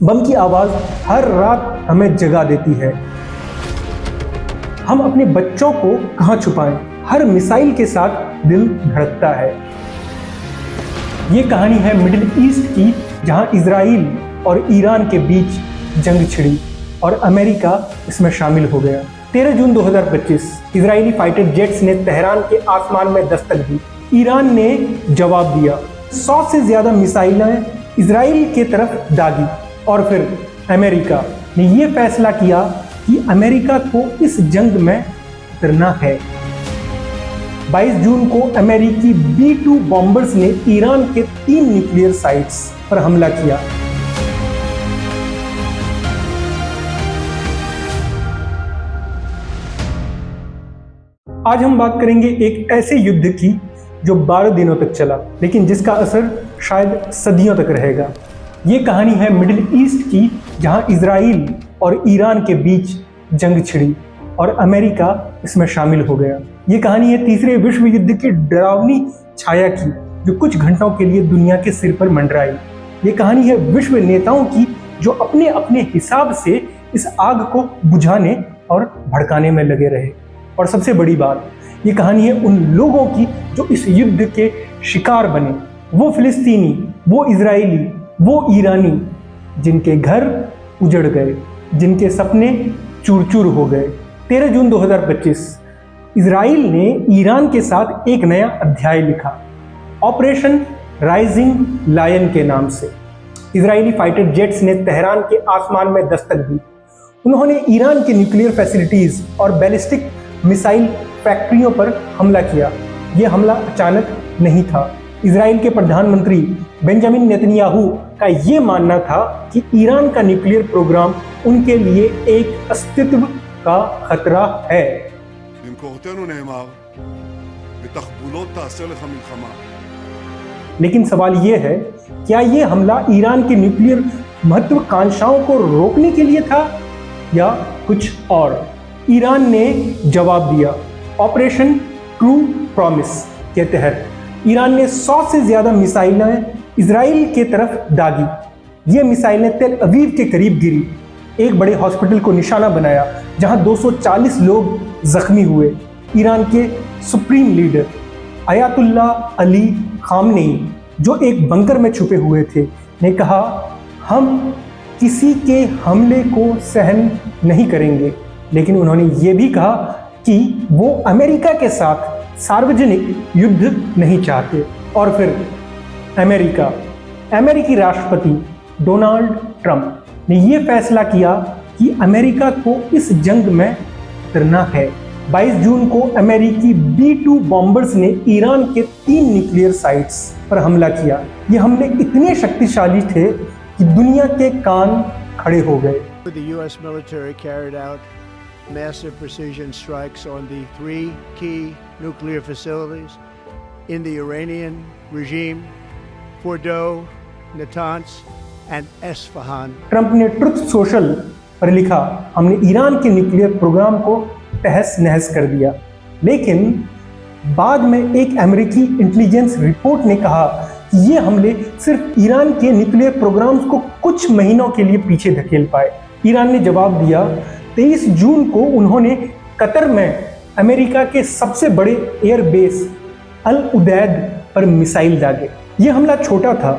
बम की आवाज हर रात हमें जगा देती है। हम अपने बच्चों को कहां छुपाएं? हर मिसाइल के साथ दिल धड़कता है। ये कहानी है मिडिल ईस्ट की, जहां इजराइल और ईरान के बीच जंग छिड़ी और अमेरिका इसमें शामिल हो गया। 13 जून 2025 इजरायली फाइटर जेट्स ने तेहरान के आसमान में दस्तक दी। ईरान ने जवाब दिया। 100 से ज्यादा मिसाइलें इजराइल की तरफ दागी और फिर अमेरिका ने यह फैसला किया कि अमेरिका को इस जंग में उतरना है। 22 जून को अमेरिकी B-2 बॉम्बर्स ने ईरान के 3 न्यूक्लियर साइट्स पर हमला किया। आज हम बात करेंगे एक ऐसे युद्ध की जो 12 दिनों तक चला, लेकिन जिसका असर शायद सदियों तक रहेगा। ये कहानी है मिडिल ईस्ट की, जहां इजराइल और ईरान के बीच जंग छिड़ी और अमेरिका इसमें शामिल हो गया। ये कहानी है तीसरे विश्व युद्ध की डरावनी छाया की, जो कुछ घंटों के लिए दुनिया के सिर पर मंडराई। ये कहानी है विश्व नेताओं की, जो अपने अपने हिसाब से इस आग को बुझाने और भड़काने में लगे रहे। और सबसे बड़ी बात, ये कहानी है उन लोगों की जो इस युद्ध के शिकार बने। वो फिलिस्तीनी, वो इजरायली, वो ईरानी, जिनके घर उजड़ गए, जिनके सपने चूर चूर हो गए। 13 जून 2025 इजराइल ने ईरान के साथ एक नया अध्याय लिखा, ऑपरेशन राइजिंग लायन के नाम से। इजरायली फाइटर जेट्स ने तेहरान के आसमान में दस्तक दी। उन्होंने ईरान के न्यूक्लियर फैसिलिटीज और बैलिस्टिक मिसाइल फैक्ट्रियों पर हमला किया। यह हमला अचानक नहीं था। इजराइल के प्रधानमंत्री बेंजामिन नेतन्याहू का यह मानना था कि ईरान का न्यूक्लियर प्रोग्राम उनके लिए एक अस्तित्व का खतरा है। लेकिन सवाल यह है, क्या यह हमला ईरान के न्यूक्लियर महत्वाकांक्षाओं को रोकने के लिए था या कुछ और? ईरान ने जवाब दिया। ऑपरेशन ट्रू प्रॉमिस के तहत ईरान ने 100 से ज्यादा मिसाइलें इजराइल के तरफ दागी। ये मिसाइलें तेल अवीव के करीब गिरी, एक बड़े हॉस्पिटल को निशाना बनाया, जहां 240 लोग जख्मी हुए। ईरान के supreme leader Ayatollah Ali Khamenei, जो एक बंकर में छुपे हुए थे, ने कहा, हम किसी के हमले को सहन नहीं करेंगे। लेकिन उन्होंने ये भी कहा कि वो अमेरिका के साथ सार्वजनिक युद्ध नहीं चाहते। और फिर अमेरिकी राष्ट्रपति डोनाल्ड ट्रंप ने यह फैसला किया कि अमेरिका को इस जंग में उतरना है। 22 जून को अमेरिकी B-2 बॉम्बर्स ने ईरान के 3 न्यूक्लियर साइट्स पर हमला किया। ये हमले इतने शक्तिशाली थे कि दुनिया के कान खड़े हो गए। The US military carried out massive precision strikes on the 3 key nuclear facilities in the Iranian regime, Fordo, Natanz and Esfahan. Trump ने ट्रुथ सोशल पर लिखा, हमने ईरान के न्यूक्लियर प्रोग्राम को तहस नहस कर दिया। लेकिन बाद में एक अमेरिकी इंटेलिजेंस रिपोर्ट ने कहा कि ये हमले सिर्फ ईरान के न्यूक्लियर प्रोग्राम्स को कुछ महीनों के लिए पीछे धकेल पाए। ईरान ने जवाब दिया। 23 जून को उन्होंने कतर में अमेरिका के सबसे बड़े एयरबेस अल उदैद पर मिसाइल दागे। यह हमला छोटा था,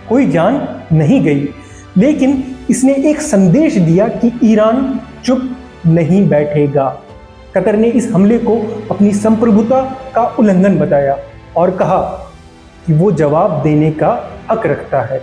कोई जान नहीं गई, लेकिन इसने एक संदेश दिया कि ईरान चुप नहीं बैठेगा। कतर ने इस हमले को अपनी संप्रभुता का उल्लंघन बताया और कहा कि वो जवाब देने का हक रखता है।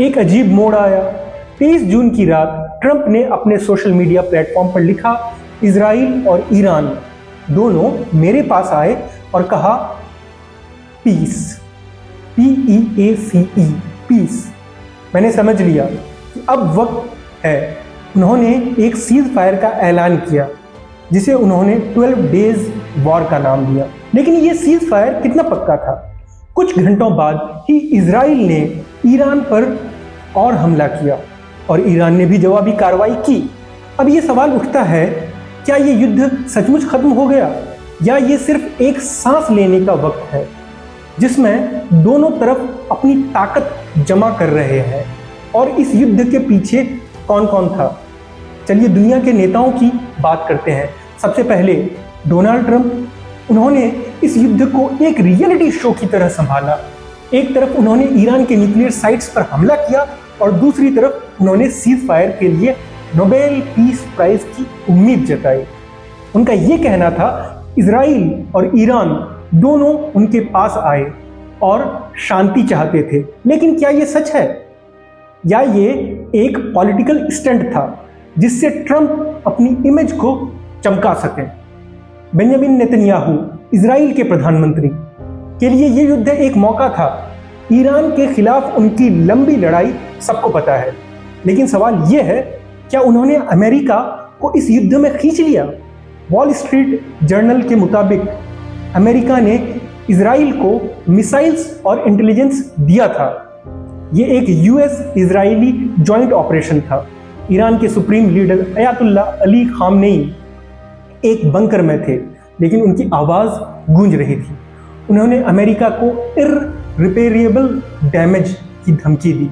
एक अजीब मोड़ आया। 23 जून की रात ट्रंप ने अपने सोशल मीडिया प्लेटफॉर्म पर लिखा, इजराइल और ईरान दोनों मेरे पास आए और कहा, पीस, PEACE, पीस। मैंने समझ लिया कि अब वक्त है। उन्होंने एक सीज फायर का ऐलान किया, जिसे उन्होंने 12 डेज वॉर का नाम दिया। लेकिन ये सीज फायर कितना पक्का था? कुछ घंटों बाद ही इजराइल ने ईरान पर और हमला किया। और ईरान ने भी जवाबी कार्रवाई की। अब ये सवाल उठता है, क्या ये युद्ध सचमुच खत्म हो गया या ये सिर्फ एक सांस लेने का वक्त है जिसमें दोनों तरफ अपनी ताकत जमा कर रहे हैं? और इस युद्ध के पीछे कौन कौन था? चलिए दुनिया के नेताओं की बात करते हैं। सबसे पहले डोनाल्ड ट्रंप। उन्होंने इस युद्ध को एक रियलिटी शो की तरह संभाला। एक तरफ उन्होंने ईरान के न्यूक्लियर साइट्स पर हमला किया और दूसरी तरफ उन्होंने सीज फायर के लिए नोबेल पीस प्राइज की उम्मीद जताई। उनका यह कहना था इजराइल और ईरान दोनों उनके पास आए और शांति चाहते थे। लेकिन क्या यह सच है या ये एक पॉलिटिकल स्टंट था जिससे ट्रंप अपनी इमेज को चमका सके? बेंजामिन नेतन्याहू, इजराइल के प्रधानमंत्री, के लिए यह युद्ध एक मौका था। ईरान के खिलाफ उनकी लंबी लड़ाई सबको पता है, लेकिन सवाल यह है, क्या उन्होंने अमेरिका को इस युद्ध में खींच लिया? वॉल स्ट्रीट जर्नल के मुताबिक अमेरिका ने इजराइल को मिसाइल्स और इंटेलिजेंस दिया था। ये एक यूएस इजरायली जॉइंट ऑपरेशन था। ईरान के supreme leader Ayatollah Ali Khamenei एक बंकर में थे, लेकिन उनकी आवाज़ गूंज रही थी। उन्होंने अमेरिका को इररिपेरेबल डैमेज की धमकी दी,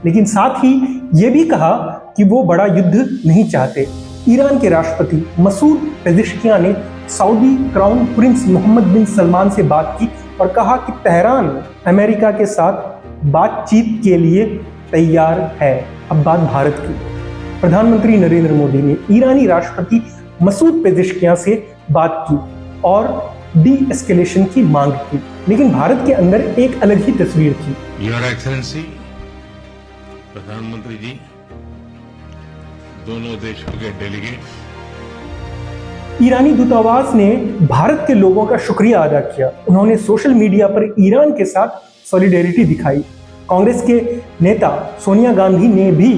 लेकिन साथ ही ये भी कहा कि वो बड़ा युद्ध नहीं चाहते। ईरान के राष्ट्रपति मसूद पेज़ेश्कियान ने सऊदी क्राउन प्रिंस मोहम्मद बिन सलमान से बात की और कहा कि तेहरान अमेरिका के साथ बातचीत के लिए तैयार है। अब बात भारत की। प्रधानमंत्री नरेंद्र मोदी ने ईरानी राष्ट्रपति मसूद पेज़ेश्कियान से बात की और डी एस्केलेशन की मांग की, लेकिन भारत के अंदर एक अलग ही तस्वीर थी। योर एक्सेलेंसी, प्रधानमंत्री जी, दोनों देशों के डेलीगेट्स। ईरानी दूतावास ने भारत के लोगों का शुक्रिया अदा किया। उन्होंने सोशल मीडिया पर ईरान के साथ सॉलिडेरिटी दिखाई। कांग्रेस के नेता सोनिया गांधी ने भी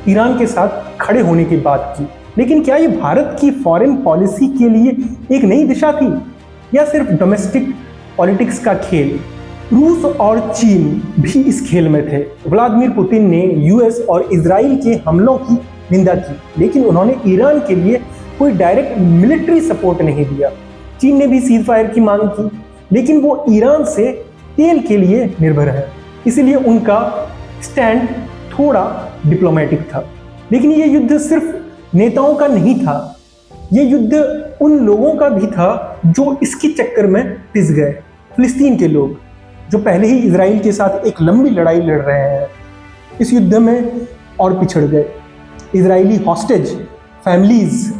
ईरान के साथ खड़े होने की बात की। लेकिन क्या ये भारत की फॉरेन पॉलिसी के लिए एक नई दिशा थी या सिर्फ डोमेस्टिक पॉलिटिक्स का खेल? रूस और चीन भी इस खेल में थे। व्लादिमीर पुतिन ने यूएस और इजराइल के हमलों की निंदा की, लेकिन उन्होंने ईरान के लिए कोई डायरेक्ट मिलिट्री सपोर्ट नहीं दिया। चीन ने भी सीज फायर की मांग की, लेकिन वो ईरान से तेल के लिए निर्भर है, इसलिए उनका स्टैंड थोड़ा डिप्लोमेटिक था। लेकिन ये युद्ध सिर्फ नेताओं का नहीं था, ये युद्ध उन लोगों का भी था जो इसके चक्कर में पिस गए। फिलिस्तीन के लोग जो पहले ही इजराइल के साथ एक लंबी लड़ाई लड़ रहे हैं, इस युद्ध में और पिछड़ गए। इजरायली हॉस्टेज फैमिलीज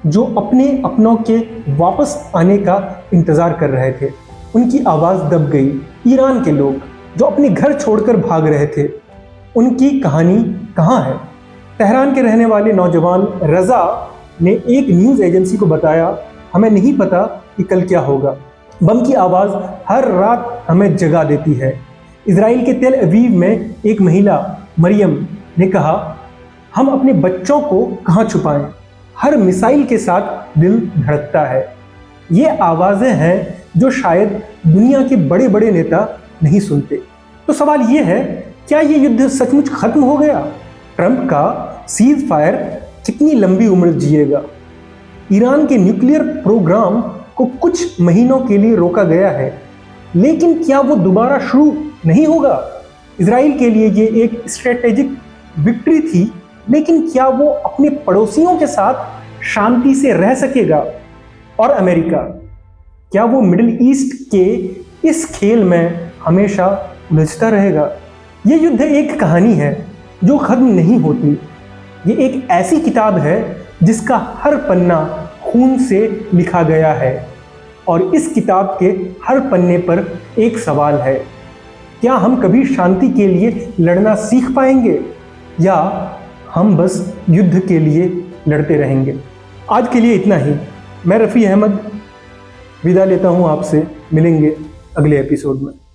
जो अपने अपनों के वापस आने का इंतज़ार कर रहे थे, उनकी आवाज़ दब गई। ईरान के लोग जो अपने घर छोड़कर भाग रहे थे, उनकी कहानी कहाँ है? तेहरान के रहने वाले नौजवान रज़ा ने एक न्यूज़ एजेंसी को बताया, हमें नहीं पता कि कल क्या होगा। बम की आवाज़ हर रात हमें जगा देती है। इजराइल के तेल अवीव में एक महिला मरियम ने कहा, हम अपने बच्चों को कहाँ छुपाएं? हर मिसाइल के साथ दिल धड़कता है। ये आवाज़ें हैं जो शायद दुनिया के बड़े बड़े नेता नहीं सुनते। तो सवाल ये है, क्या ये युद्ध सचमुच खत्म हो गया? ट्रंप का सीज फायर कितनी लंबी उम्र जिएगा? ईरान के न्यूक्लियर प्रोग्राम को कुछ महीनों के लिए रोका गया है, लेकिन क्या वो दोबारा शुरू नहीं होगा? इजराइल के लिए ये एक स्ट्रेटेजिक विक्ट्री थी, लेकिन क्या वो अपने पड़ोसियों के साथ शांति से रह सकेगा? और अमेरिका, क्या वो मिडिल ईस्ट के इस खेल में हमेशा उलझता रहेगा? ये युद्ध एक कहानी है जो खत्म नहीं होती। ये एक ऐसी किताब है जिसका हर पन्ना खून से लिखा गया है, और इस किताब के हर पन्ने पर एक सवाल है, क्या हम कभी शांति के लिए लड़ना सीख पाएंगे या हम बस युद्ध के लिए लड़ते रहेंगे? आज के लिए इतना ही। मैं रफ़ी अहमद विदा लेता हूँ आपसे। मिलेंगे अगले एपिसोड में।